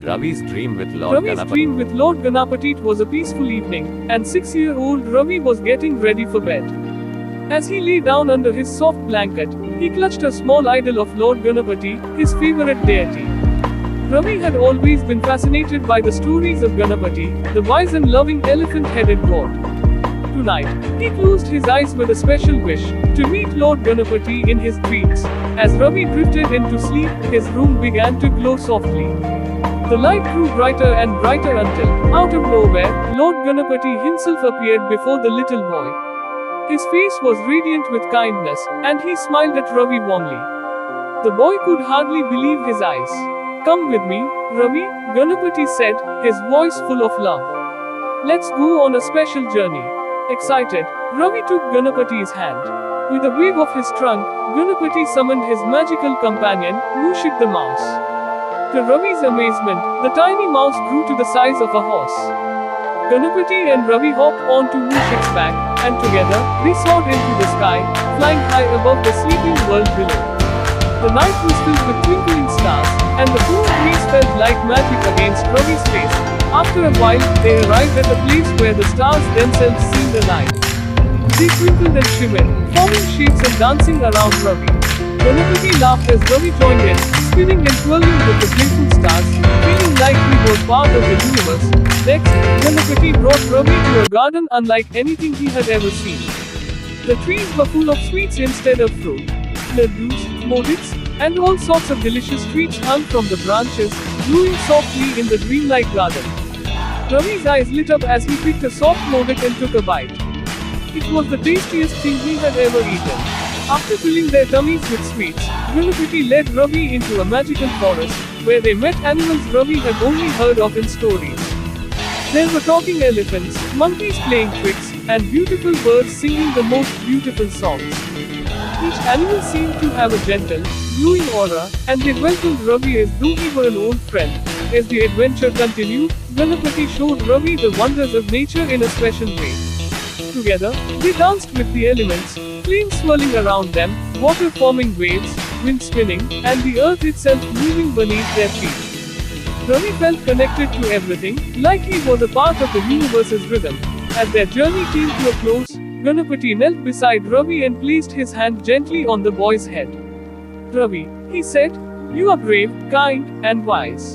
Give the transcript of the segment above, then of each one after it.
Ravi's dream with Lord Ravi's Ganapati. dream with Lord Ganapati was a peaceful evening, and 6-year-old Ravi was getting ready for bed. As he lay down under his soft blanket, he clutched a small idol of Lord Ganapati, his favorite deity. Ravi had always been fascinated by the stories of Ganapati, the wise and loving elephant-headed god. Tonight, he closed his eyes with a special wish, to meet Lord Ganapati in his dreams. As Ravi drifted into sleep, his room began to glow softly. The light grew brighter and brighter until, out of nowhere, Lord Ganapati himself appeared before the little boy. His face was radiant with kindness, and he smiled at Ravi warmly. The boy could hardly believe his eyes. "Come with me, Ravi," Ganapati said, his voice full of love. "Let's go on a special journey." Excited, Ravi took Ganapati's hand. With a wave of his trunk, Ganapati summoned his magical companion, Mushik the mouse. To Ravi's amazement, the tiny mouse grew to the size of a horse. Ganapati and Ravi hopped onto Mushik's back, and together, they soared into the sky, flying high above the sleeping world below. The night was filled with twinkling stars, and the cool breeze felt like magic against Ravi's face. After a while, they arrived at a place where the stars themselves seemed alive. They twinkled and shimmered, forming shapes and dancing around Ravi. Ganapati laughed as Ravi joined in, spinning and twirling with the playful stars, feeling like he was part of the universe. Next, Ganapati brought Ravi to a garden unlike anything he had ever seen. The trees were full of sweets instead of fruit. Laddus, modaks, and all sorts of delicious treats hung from the branches, glowing softly in the dreamlike garden. Ravi's eyes lit up as he picked a soft modak and took a bite. It was the tastiest thing he had ever eaten. After filling their tummies with sweets, Ganapati led Ravi into a magical forest, where they met animals Ravi had only heard of in stories. There were talking elephants, monkeys playing tricks, and beautiful birds singing the most beautiful songs. Each animal seemed to have a gentle, glowing aura, and they welcomed Ravi as though he were an old friend. As the adventure continued, Ganapati showed Ravi the wonders of nature in a special way. Together, they danced with the elements, flames swirling around them, water forming waves, wind spinning, and the earth itself moving beneath their feet. Ravi felt connected to everything, like he was a part of the universe's rhythm. As their journey came to a close, Ganapati knelt beside Ravi and placed his hand gently on the boy's head. "Ravi," he said, "you are brave, kind, and wise.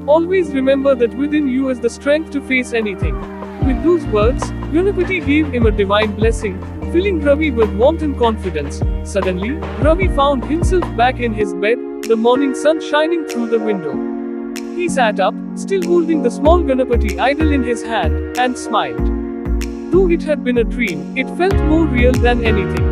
Always remember that within you is the strength to face anything." With those words, Ganapati gave him a divine blessing, filling Ravi with warmth and confidence. Suddenly, Ravi found himself back in his bed, the morning sun shining through the window. He sat up, still holding the small Ganapati idol in his hand, and smiled. Though it had been a dream, it felt more real than anything.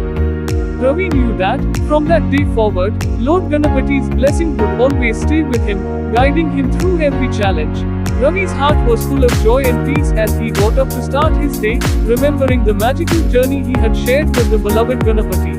Ravi knew that, from that day forward, Lord Ganapati's blessing would always stay with him, guiding him through every challenge. Ravi's heart was full of joy and peace as he got up to start his day, remembering the magical journey he had shared with the beloved Ganapati.